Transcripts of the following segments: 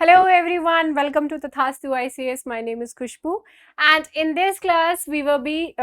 Hello everyone, welcome to Tathastu ICS. My name is Khushbu, and in this class we will be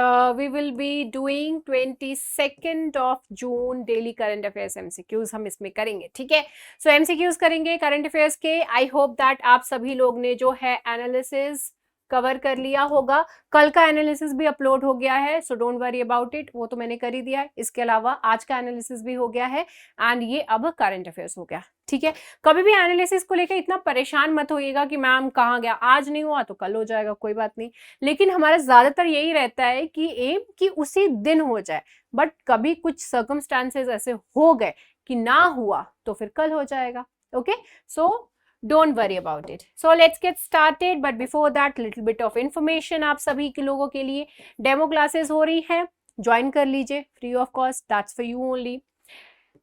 doing 22nd of June daily current affairs MCQs हम इसमें करेंगे, ठीक है. So MCQs करेंगे current affairs के. I hope that आप सभी लोग ने जो है एनालिसिस कवर कर लिया होगा. कल का एनालिसिस भी अपलोड हो गया है, so don't worry about it, वो तो मैंने कर ही दिया है. इसके अलावा आज का एनालिसिस भी हो गया है एंड ये अब करंट अफेयर्स हो गया, ठीक है. कभी भी एनालिसिस को लेकर इतना परेशान मत होइएगा कि मैम कहाँ गया, आज नहीं हुआ तो कल हो जाएगा, कोई बात नहीं. लेकिन हमारा ज्यादातर यही रहता है कि एम कि उसी दिन हो जाए, बट कभी कुछ सर्कमस्टांसेस ऐसे हो गए कि ना हुआ तो फिर कल हो जाएगा. Okay, so don't worry about it. So let's get started, but before that little bit of information आप सभी के लोगों के लिए. डेमो क्लासेस हो रही हैं, ज्वाइन कर लीजिए free of cost, that's for you only.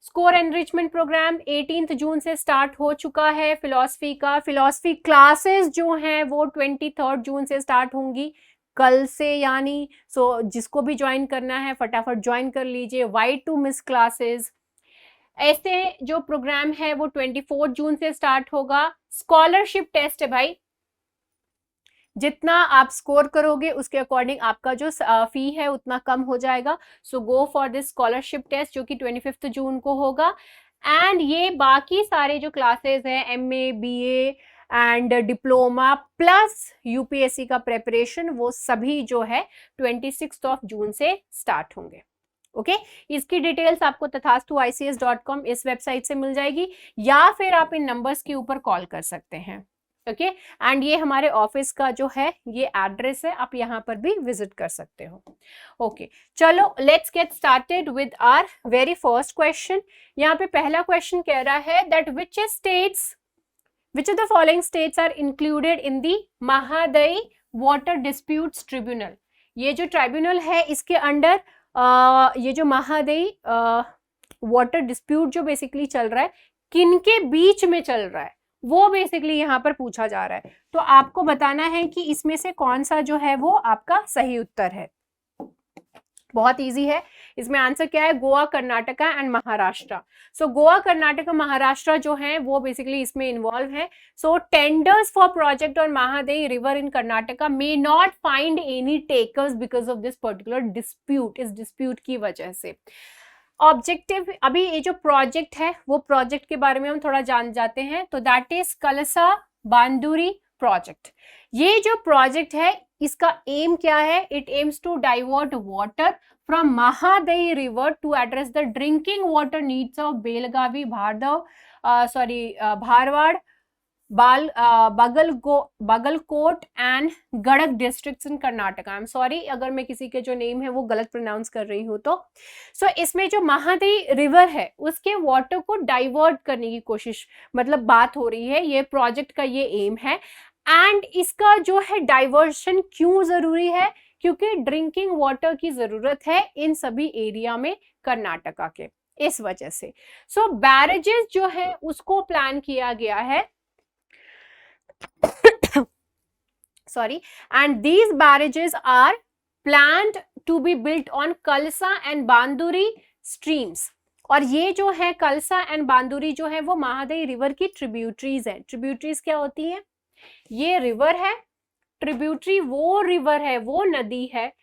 Score enrichment program 18 June से स्टार्ट हो चुका है. फिलॉसफी का फिलॉसफी क्लासेस जो हैं वो 23 जून से स्टार्ट होंगी, कल से यानी. सो जिसको भी ज्वाइन करना है फटाफट ज्वाइन कर लीजिए. वाई टू मिस क्लासेस, ऐसे जो प्रोग्राम है वो 24 जून से स्टार्ट होगा. स्कॉलरशिप टेस्ट है भाई, जितना आप स्कोर करोगे उसके अकॉर्डिंग आपका जो फी है उतना कम हो जाएगा. So go for this scholarship test जो कि 25 जून को होगा. एंड ये बाकी सारे जो क्लासेस हैं MA BA and diploma plus UPSC का प्रेपरेशन, वो सभी जो है 26 जून से स्टार्ट होंगे. ओके इसकी डिटेल्स आपको tathastu.ics.com इस वेबसाइट से मिल जाएगी, या फिर आप इन नंबर्स के ऊपर कॉल कर सकते हैं. ओके एंड ये हमारे ऑफिस का जो है ये एड्रेस है, आप यहाँ पर भी विजिट कर सकते हो. ओके चलो let's get started with our very first question. यहाँ पे पहला क्वेश्चन कह रहा है that which of the following states are included in the Mahadayi water disputes tribunal. ये जो ट्राइब्यूनल है इसके अंडर ये जो महादई वाटर डिस्प्यूट जो बेसिकली चल रहा है, किनके बीच में चल रहा है वो बेसिकली यहाँ पर पूछा जा रहा है. तो आपको बताना है कि इसमें से कौन सा जो है वो आपका सही उत्तर है. बहुत इजी है. इसमें आंसर क्या है, गोवा, कर्नाटका एंड महाराष्ट्र. सो गोवा, कर्नाटका, महाराष्ट्र जो है वो बेसिकली इसमें इन्वॉल्व है. सो टेंडर्स फॉर प्रोजेक्ट और Mahadei river in Karnataka may not find any takers because of this particular dispute. इस डिस्प्यूट की वजह से ऑब्जेक्टिव, अभी ये जो प्रोजेक्ट है वो प्रोजेक्ट के बारे में हम थोड़ा जान जाते हैं. तो दैट इज कलसा बांदुरी प्रोजेक्ट. ये जो प्रोजेक्ट है इसका एम क्या है, it aims to divert water from Mahadayi river to address the drinking water needs of Belagavi, Dharwad, Bagalkot and Gadag districts in Karnataka. I am sorry अगर मैं किसी के जो नेम है वो गलत प्रोनाउंस कर रही हूँ तो. सो इसमें जो महादई रिवर है उसके वाटर को डाइवर्ट करने की कोशिश मतलब बात हो रही है, ये प्रोजेक्ट का ये एम है. एंड इसका जो है डाइवर्शन क्यों जरूरी है, क्योंकि ड्रिंकिंग वाटर की जरूरत है इन सभी एरिया में कर्नाटका के, इस वजह से. सो बैरेजेस जो है उसको प्लान किया गया है sorry, and these barrages are planned to be built on Kalsa and Banduri streams. और ये जो है कलसा एंड बांदुरी जो है वो महादई रिवर की ट्रिब्यूटरीज है. ट्रिब्यूटरीज क्या होती हैं, ये रिवर है, ट्रिब्यूटरी वो रिवर है, वो नदी है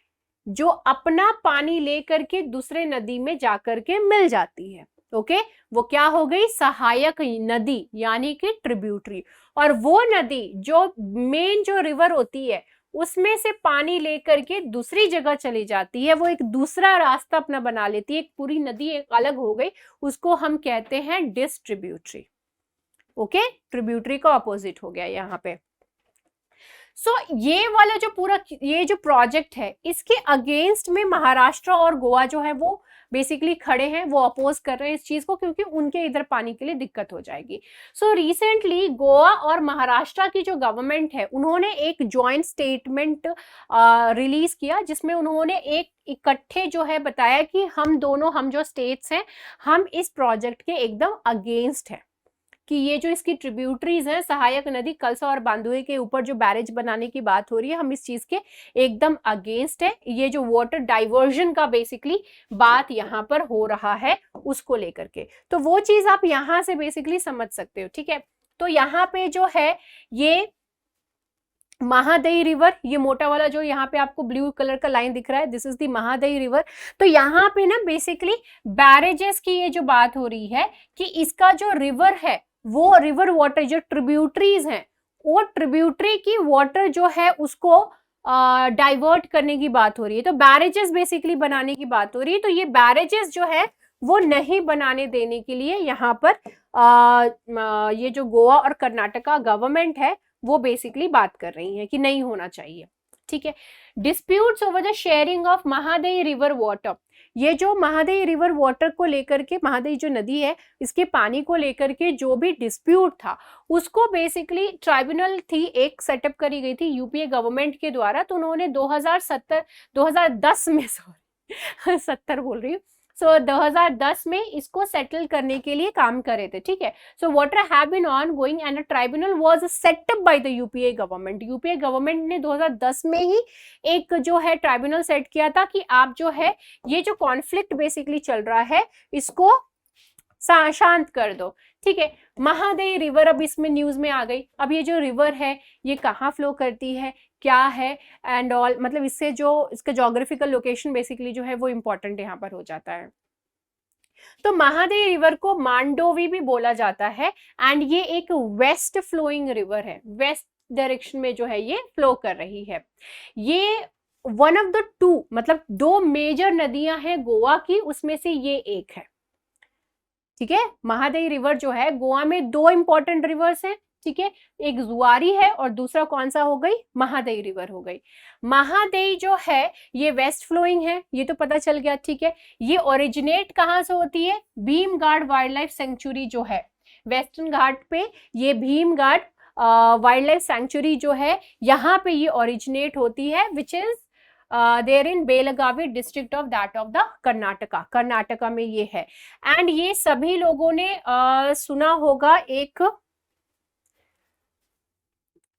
जो अपना पानी लेकर के दूसरे नदी में जाकर के मिल जाती है. ओके वो क्या हो गई, सहायक नदी यानी कि ट्रिब्यूटरी. और वो नदी जो मेन जो रिवर होती है उसमें से पानी लेकर के दूसरी जगह चली जाती है, वो एक दूसरा रास्ता अपना बना लेती है, एक पूरी नदी एक अलग हो गई, उसको हम कहते हैं डिस्ट्रीब्यूटरी. ओके ट्रिब्यूटरी का ऑपोजिट हो गया यहाँ पे. सो ये वाला जो पूरा ये जो प्रोजेक्ट है इसके अगेंस्ट में महाराष्ट्र और गोवा जो है वो बेसिकली खड़े हैं, वो अपोज कर रहे हैं इस चीज को, क्योंकि उनके इधर पानी के लिए दिक्कत हो जाएगी. सो रिसेंटली गोवा और महाराष्ट्र की जो गवर्नमेंट है उन्होंने एक जॉइंट स्टेटमेंट रिलीज किया, जिसमें उन्होंने एक इकट्ठे जो है बताया कि हम जो स्टेट्स हैं हम इस प्रोजेक्ट के एकदम अगेंस्ट है, कि ये जो इसकी ट्रिब्यूटरीज हैं सहायक नदी कलसा और बांदुरी के ऊपर जो बैरेज बनाने की बात हो रही है, हम इस चीज के एकदम अगेंस्ट है. ये जो वाटर डाइवर्जन का बेसिकली बात यहाँ पर हो रहा है उसको लेकर के, तो वो चीज आप यहाँ से बेसिकली समझ सकते हो. ठीक है, तो यहाँ पे जो है ये महादई रिवर, ये मोटा वाला जो यहाँ पे आपको ब्लू कलर का लाइन दिख रहा है, this is the Mahadayi river. तो यहाँ पे ना बेसिकली बैरेजेस की ये जो बात हो रही है कि इसका जो रिवर है वो रिवर वाटर जो ट्रिब्यूटरीज हैं वो ट्रिब्यूटरी की वाटर जो है उसको डाइवर्ट करने की बात हो रही है। तो बैरेजेस बेसिकली बनाने की बात हो रही है। तो ये बैरेजेस जो है वो नहीं बनाने देने के लिए यहाँ पर ये जो गोवा और कर्नाटका गवर्नमेंट है वो बेसिकली बात कर रही है कि नहीं होना चाहिए। ठीक है। Disputes over the sharing of Mahadayi river water, ये जो महादई रिवर वाटर को लेकर के, महादई जो नदी है इसके पानी को लेकर के जो भी डिस्प्यूट था उसको बेसिकली ट्राइब्यूनल थी एक सेटअप करी गई थी यूपीए गवर्नमेंट के द्वारा। तो उन्होंने 2010 में 70 बोल रही हूँ, 2010 में इसको सेटल करने के लिए काम करे थे। ठीक है। So water have been ongoing and a tribunal was set up by the UPA government. UPA government ने 2010 में ही एक जो है ट्राइब्यूनल सेट किया था कि आप जो है ये जो कॉन्फ्लिक्ट बेसिकली चल रहा है इसको शांत कर दो। ठीक है। महादई रिवर अब इसमें न्यूज में आ गई। अब ये जो रिवर है ये कहाँ फ्लो करती है, क्या है एंड ऑल, मतलब इससे जो इसका जोग्राफिकल लोकेशन बेसिकली जो है वो इंपॉर्टेंट यहाँ पर हो जाता है। तो महादई रिवर को मांडोवी भी बोला जाता है एंड ये एक वेस्ट फ्लोइंग रिवर है, वेस्ट डायरेक्शन में जो है ये फ्लो कर रही है। ये वन ऑफ द टू, मतलब दो मेजर नदियां हैं गोवा की, उसमें से ये एक है। ठीक है। महादई रिवर जो है गोवा में दो इंपॉर्टेंट रिवर्स हैं। ठीक है। एक जुआरी है और दूसरा कौन सा हो गई, महादई रिवर हो गई। महादई जो है ये वेस्ट फ्लोइंग है, ये तो पता चल गया। ठीक है। ये ओरिजिनेट कहाँ से होती है, भीमगाड वाइल्ड लाइफ सेंचुरी जो है वेस्टर्न घाट पे, ये भीमगाड वाइल्ड लाइफ सेंचुरी जो है यहाँ पे ये ओरिजिनेट होती है, which is there in Belagavi district of that of the Karnataka, Karnataka में ये है। एंड ये सभी लोगों ने सुना होगा एक,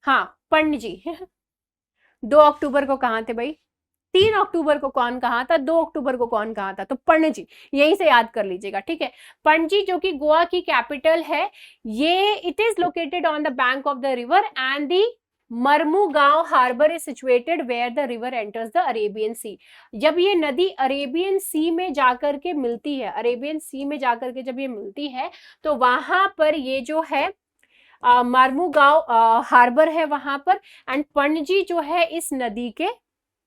हाँ पणजी 2 अक्टूबर को कहाँ थे भाई, 3 अक्टूबर को कौन कहाँ था, 2 अक्टूबर को कौन कहाँ था, तो पणजी, यहीं से याद कर लीजिएगा। ठीक है। पणजी जो कि गोवा की कैपिटल है, ये it is located on the bank of the river and the Mormugao harbour is situated where the river enters the Arabian sea. जब ये नदी अरेबियन सी में जाकर के मिलती है, अरेबियन सी में जाकर के जब ये मिलती है तो वहां पर ये जो है मरमुगांव हार्बर है वहां पर, एंड पणजी जो है इस नदी के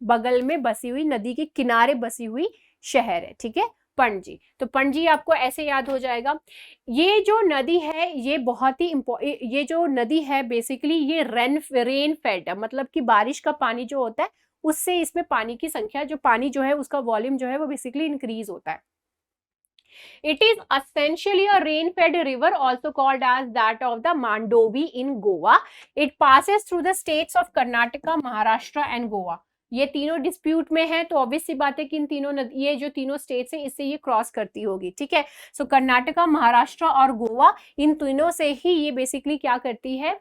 बगल में बसी हुई, नदी के किनारे बसी हुई शहर है। ठीक है। पणजी, तो पणजी आपको ऐसे याद हो जाएगा। ये जो नदी है ये बहुत ही ये जो नदी है बेसिकली ये रेन फेड है, मतलब कि बारिश का पानी जो होता है उससे इसमें पानी की संख्या, जो पानी जो है उसका वॉल्यूम जो है वो बेसिकली इंक्रीज होता है। It is essentially a rain-fed river, also called as that of the Mandovi in Goa. It passes through the states of Karnataka, Maharashtra and Goa. ये तीनों डिस्प्यूट में है तो ऑब्वियस सी बात है कि इन तीनों ये जो तीनों स्टेट्स हैं इससे ये क्रॉस करती होगी। ठीक है। सो कर्नाटका, महाराष्ट्र और गोवा, इन तीनों से ही ये बेसिकली क्या करती है,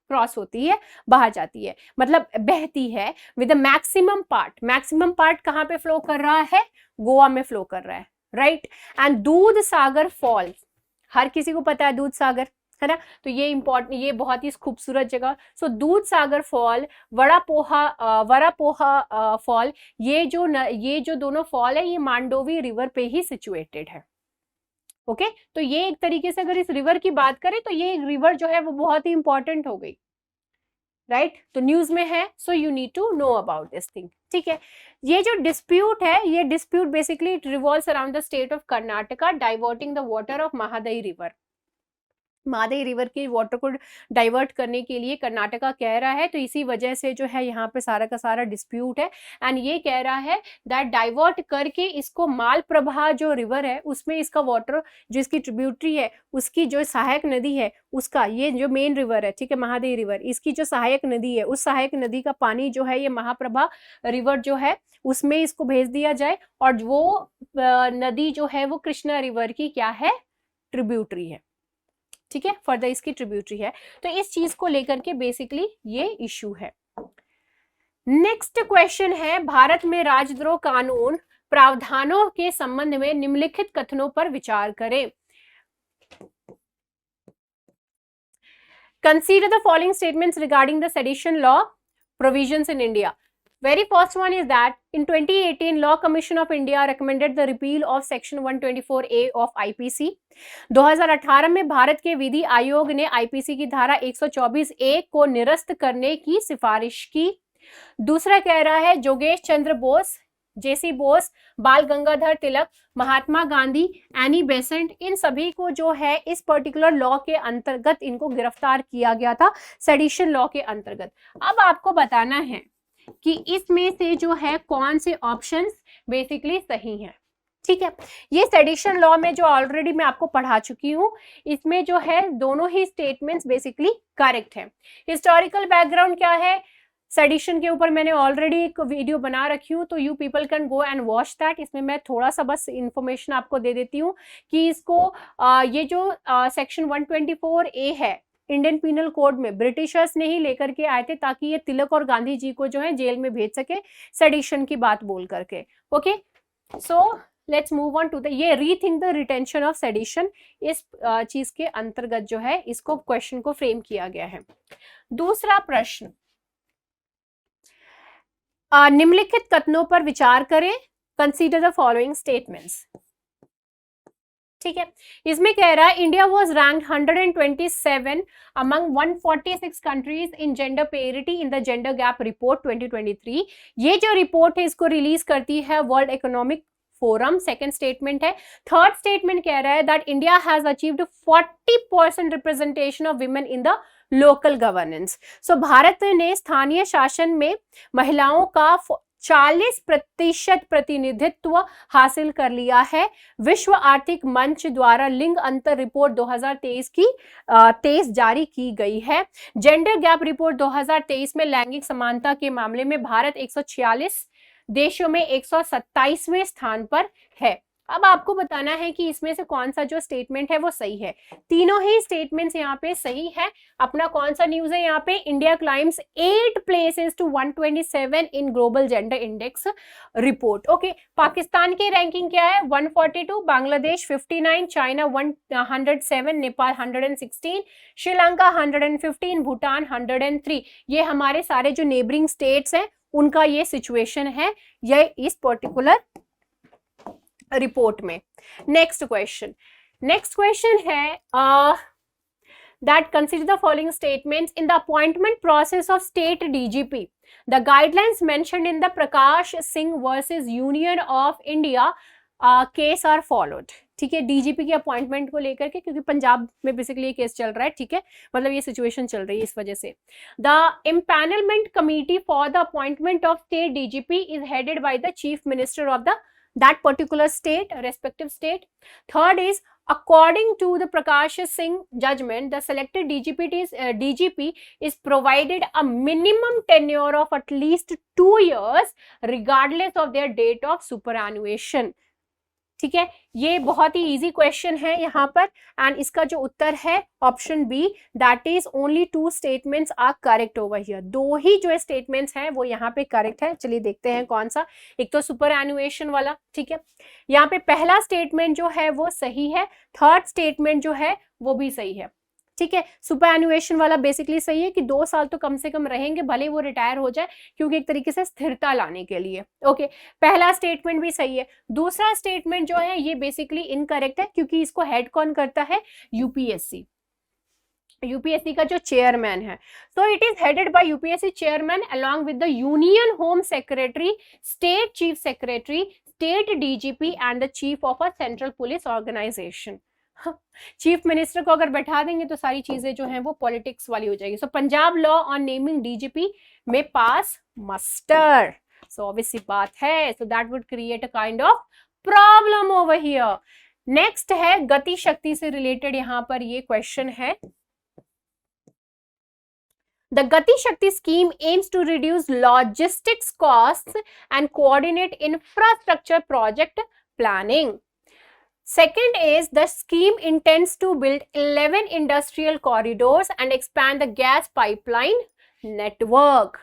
क्रॉस होती है, बाहर जाती है, मतलब बहती है विद मैक्सिमम पार्ट कहाँ पे फ्लो कर रहा है, गोवा में फ्लो कर रहा है, राइट। एंड दूध सागर फॉल्स, हर किसी को पता है दूध सागर, है ना, तो ये इंपॉर्टेंट, ये बहुत ही खूबसूरत जगह। सो दूध सागर फॉल, वरापोहा फॉल, ये जो दोनों फॉल है ये मांडोवी रिवर पे ही सिचुएटेड है। ओके। तो ये एक तरीके से अगर इस रिवर की बात करें तो ये रिवर जो है वो बहुत ही इंपॉर्टेंट हो गई, राइट। तो न्यूज में है, so you need to know about this thing. ठीक है। ये जो डिस्प्यूट है, ये dispute basically it revolves around the state of Karnataka diverting the water of Mahadayi river. Mahadayi river की वाटर को डाइवर्ट करने के लिए कर्नाटका कह रहा है, तो इसी वजह से जो है यहाँ पे सारा का सारा डिस्प्यूट है। एंड ये कह रहा है दैट डाइवर्ट करके इसको मालप्रभा जो रिवर है उसमें इसका वाटर, जो इसकी ट्रिब्यूटरी है उसकी जो सहायक नदी है उसका, ये जो मेन रिवर है, ठीक है, महादई रिवर, इसकी जो सहायक नदी है उस सहायक नदी का पानी जो है ये महाप्रभा रिवर जो है उसमें इसको भेज दिया जाए, और वो नदी जो है वो कृष्णा रिवर की क्या है, ट्रिब्यूटरी है। ठीक है, फर्दर इसकी ट्रिब्यूटरी है। तो इस चीज को लेकर के बेसिकली ये इशू है। नेक्स्ट क्वेश्चन है, भारत में राजद्रोह कानून प्रावधानों के संबंध में निम्नलिखित कथनों पर विचार करें। Consider the following statements regarding the sedition law provisions in India. Very first one is that in 2018 Law Commission of India recommended the repeal of section 124A of IPC. 2018 में भारत के विधि आयोग ने IPC की धारा 124A को निरस्त करने की सिफारिश की. दूसरा कह रहा है जोगेश चंद्र बोस, जेसी बोस, बाल गंगाधर तिलक, महात्मा गांधी, एनी बेसेंट, इन सभी को जो है इस पर्टिकुलर लॉ के अंतर्गत इनको गिरफ्तार किया गया था सेडिशन लॉ के अंतर्गत. अब आपको बताना है कि इसमें से जो है कौन से ऑप्शंस बेसिकली सही हैं. ठीक है, ये सेडिशन लॉ में जो ऑलरेडी मैं आपको पढ़ा चुकी हूँ, इसमें जो है दोनों ही स्टेटमेंट्स बेसिकली करेक्ट है. हिस्टोरिकल बैकग्राउंड क्या है सेडिशन के ऊपर मैंने ऑलरेडी एक वीडियो बना रखी हूँ, तो you people can go and watch that. इसमें मैं थोड़ा सा बस इंफॉर्मेशन आपको दे देती हूँ कि इसको ये जो सेक्शन 124A है इंडियन पिनल कोड में ब्रिटिशर्स ने ही लेकर के आए थे ताकि ये तिलक और गांधी जी को जो है जेल में भेज सके सेडिशन की बात बोल करके. Okay, so let's move on to the ये rethink the retention of sedition, इस चीज के अंतर्गत जो है इसको क्वेश्चन को फ्रेम किया गया है. दूसरा प्रश्न, निम्नलिखित कथनों पर विचार करें. Consider the following statements. ठीक है, इसमें कह रहा है India was ranked 127 among 146 countries in gender parity in the gender gap report 2023. ये जो रिपोर्ट है इसको रिलीज करती है world economic forum. Second statement है. थर्ड स्टेटमेंट कह रहा है that India has achieved 40% representation of women in the local governance. So Bharat ने स्थानीय शासन में महिलाओं का 40% प्रतिनिधित्व हासिल कर लिया है. विश्व आर्थिक मंच द्वारा लिंग अंतर रिपोर्ट 2023 जारी की गई है. जेंडर गैप रिपोर्ट 2023 में लैंगिक समानता के मामले में भारत 146 देशों में 127वें स्थान पर है. अब आपको बताना है कि इसमें से कौन सा जो स्टेटमेंट है वो सही है. तीनों ही स्टेटमेंट्स यहाँ पे सही है. अपना कौन सा न्यूज है यहाँ पे, India climbs 8 places to 127 in global gender index report. Okay, Pakistan की रैंकिंग क्या है 142, बांग्लादेश 59, चाइना 107, नेपाल 116, श्रीलंका 115, भूटान 103. ये हमारे सारे जो नेबरिंग स्टेट्स हैं उनका ये सिचुएशन है ये इस पर्टिकुलर रिपोर्ट में. नेक्स्ट क्वेश्चन है that consider the following statements in the appointment process of state DGP. The guidelines mentioned in the Prakash Singh versus Union of India case are followed. ठीक है, DGP की appointment को लेकर के, क्योंकि पंजाब में बेसिकली ये केस चल रहा है. ठीक है, मतलब ये सिचुएशन चल रही है इस वजह से. The empanelment committee for the appointment of state DGP is headed by the chief minister of the that particular state, respective state. Third is, according to the Prakash Singh judgment, the selected DGP is provided a minimum tenure of at least 2 years regardless of their date of superannuation. ठीक है, ये बहुत ही easy question है यहाँ पर and इसका जो उत्तर है option B, that is only 2 statements are correct over here. 2 ही जो स्टेटमेंट्स हैं वो यहाँ पे करेक्ट है. चलिए देखते हैं कौन सा. एक तो सुपर एनुएशन वाला. ठीक है, यहाँ पे पहला स्टेटमेंट जो है वो सही है, थर्ड स्टेटमेंट जो है वो भी सही है. ठीक है, सुपर एनुएशन वाला बेसिकली सही है कि 2 साल तो कम से कम रहेंगे, भले वो रिटायर हो जाए, क्योंकि एक तरीके से स्थिरता लाने के लिए. ओके, पहला स्टेटमेंट भी सही है. दूसरा स्टेटमेंट जो है ये बेसिकली इनकरेक्ट है, क्योंकि इसको हेड कौन करता है, यूपीएससी का जो चेयरमैन है. So it is headed by UPSC chairman along with the union home secretary, state chief secretary, state DGP and the chief of a central police organization. Chief minister को अगर बैठा देंगे तो सारी चीजें जो हैं वो पॉलिटिक्स वाली हो जाएगी. So Punjab law on naming DGP में पास मस्टर. सो ऑब्वियसली बात है, so that would create a kind of problem over here. Next है गति शक्ति से रिलेटेड यहाँ पर ये क्वेश्चन है. The Gati Shakti scheme aims to reduce logistics costs and coordinate infrastructure project planning. Second is the scheme intends to build 11 industrial corridors and expand the gas pipeline network.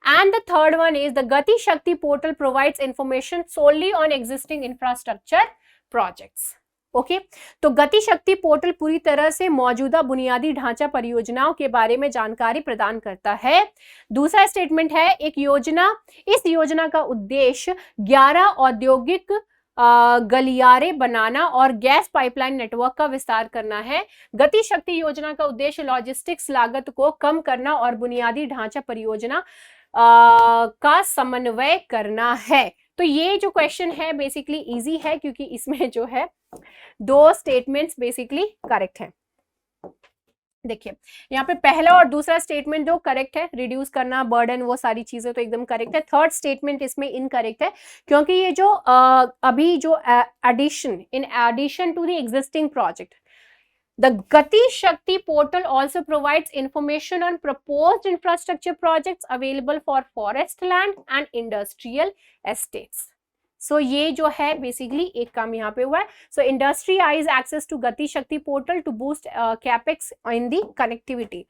And the third one is the Gati Shakti portal provides information solely on existing infrastructure projects. Okay तो गति शक्ति portal पूरी तरह से मौजूदा बुनियादी ढांचा परियोजनाओं के बारे में जानकारी प्रदान करता है। दूसरा स्टेटमेंट है एक योजना, इस योजना का उद्देश्य 11 औद्योगिक गलियारे बनाना और गैस पाइपलाइन नेटवर्क का विस्तार करना है। गति शक्ति योजना का उद्देश्य लॉजिस्टिक्स लागत को कम करना और बुनियादी ढांचा परियोजना का समन्वय करना है। तो ये जो क्वेश्चन है बेसिकली इजी है क्योंकि इसमें जो है 2 स्टेटमेंट्स बेसिकली करेक्ट है। देखिए यहाँ पे पहला और दूसरा स्टेटमेंट जो करेक्ट है, रिड्यूस करना बर्डन वो सारी चीजें तो एकदम करेक्ट है। थर्ड स्टेटमेंट इसमें इनकरेक्ट है क्योंकि ये जो अभी जो in addition to the existing project the Gati Shakti portal also provides information on proposed infrastructure projects available for forest land and industrial estates. So ये जो है बेसिकली एक काम यहाँ पे हुआ है। So industry eyes access to Gati Shakti portal to boost capex in the connectivity.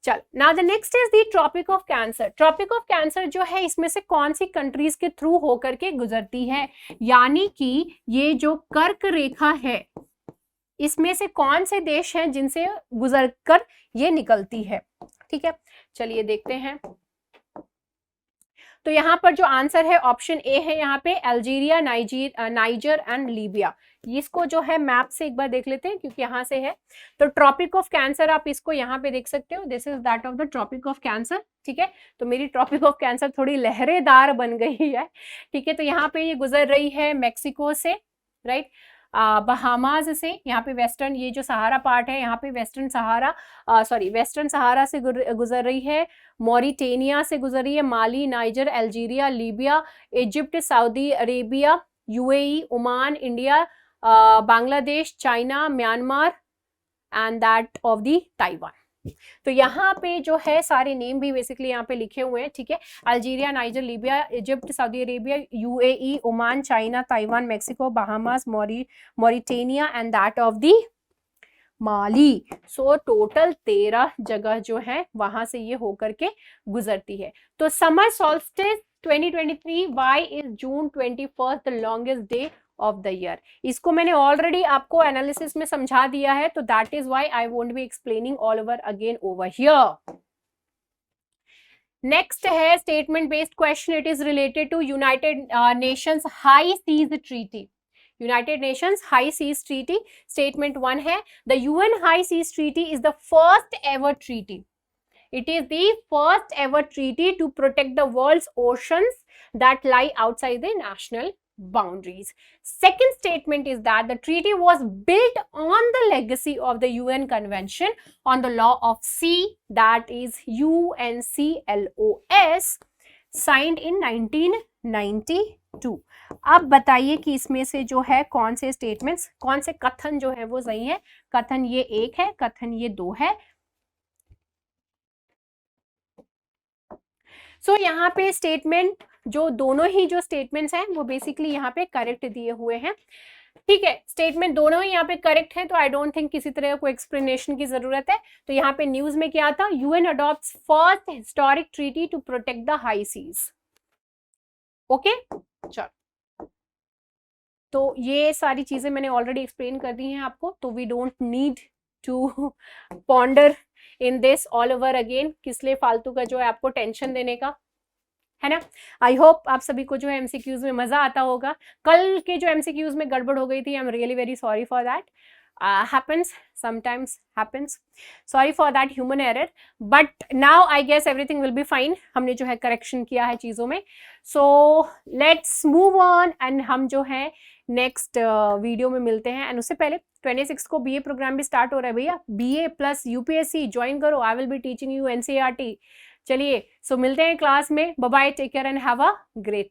चल now the next is the Tropic of Cancer. Tropic of Cancer जो है इसमें से कौन सी कंट्रीज के थ्रू होकर के गुजरती है, यानी कि ये जो कर्क रेखा है इसमें से कौन से देश हैं जिनसे गुजरकर ये निकलती है। ठीक है चलिए देखते हैं। तो यहाँ पर जो आंसर है ऑप्शन ए है यहाँ पे अल्जीरिया, नाइजर एंड लीबिया। इसको जो है मैप से एक बार देख लेते हैं क्योंकि यहाँ से है। तो ट्रॉपिक ऑफ कैंसर आप इसको यहाँ पे देख सकते हो, this is that of the tropic of cancer. ठीक है तो मेरी ट्रॉपिक ऑफ कैंसर थोड़ी लहरेदार बन गई है। ठीक है तो यहाँ पे ये गुजर रही है मैक्सिको से, राइट, बहामाज से, यहाँ पे वेस्टर्न ये जो सहारा पार्ट है यहाँ पे वेस्टर्न सहारा से गुजर रही है, मॉरिटेनिया से गुजर रही है, Mali, Niger, Algeria, Libya, Egypt, Saudi Arabia, UAE, Oman, India, Bangladesh, China, Myanmar and that of the Taiwan. तो यहाँ पे जो है सारे नेम भी बेसिकली यहाँ पे लिखे हुए हैं। ठीक है Algeria, niger, Libya, Egypt, Saudi Arabia, UAE, Oman, China, Taiwan, Mexico, Bahamas, Mauritania and that of the Mali. So total 13 जगह जो है वहां से ये होकर के गुजरती है। तो summer solstice 2023 why is June 21 the longest day of the year. इसको मैंने ऑलरेडी आपको एनालिसिस में समझा दिया है, तो that is why I won't be explaining all over again over here. Next है statement based question, it is related to United Nations high seas treaty. United Nations high seas treaty statement 1 है the UN high seas treaty is the first ever treaty. It is the first ever treaty to protect the world's oceans that lie outside the national boundaries. Second statement is that the treaty was built on the legacy of the UN Convention on the Law of Sea, that is UNCLOS, signed in 1992. अब बताइए कि इसमें से जो है कौन से statements, कौन से कथन जो है वो सही है। कथन ये 1 है, कथन ये 2 है। सो यहाँ पे स्टेटमेंट जो दोनों ही जो स्टेटमेंट्स हैं वो बेसिकली यहाँ पे करेक्ट दिए हुए हैं। ठीक है स्टेटमेंट दोनों ही यहाँ पे करेक्ट है, तो आई डोंट थिंक किसी तरह को एक्सप्लेनेशन की जरूरत है। तो यहाँ पे न्यूज में क्या था, UN adopts first historic treaty to protect the high seas. Okay चलो तो ये सारी चीजें मैंने ऑलरेडी एक्सप्लेन कर दी हैं आपको, तो we don't need to ponder in this all over again, किस लिए फालतू का जो है आपको टेंशन देने का, है ना। आई होप आप सभी को जो है एमसीक्यूज में मजा आता होगा। कल के जो एमसीक्यूज में गड़बड़ हो गई थी, I am really very sorry for that, happens sometimes happens, sorry for that human error, but now I guess everything will be fine। हमने जो है करेक्शन किया है चीजों में। so let's move on and हम जो है नेक्स्ट वीडियो में मिलते हैं। एंड उससे पहले 26 को बीए प्रोग्राम भी स्टार्ट हो रहा है भैया, बीए प्लस यूपीएससी ज्वाइन करो, I will be teaching you NCERT. चलिए सो मिलते हैं क्लास में, bye bye, take care and have a great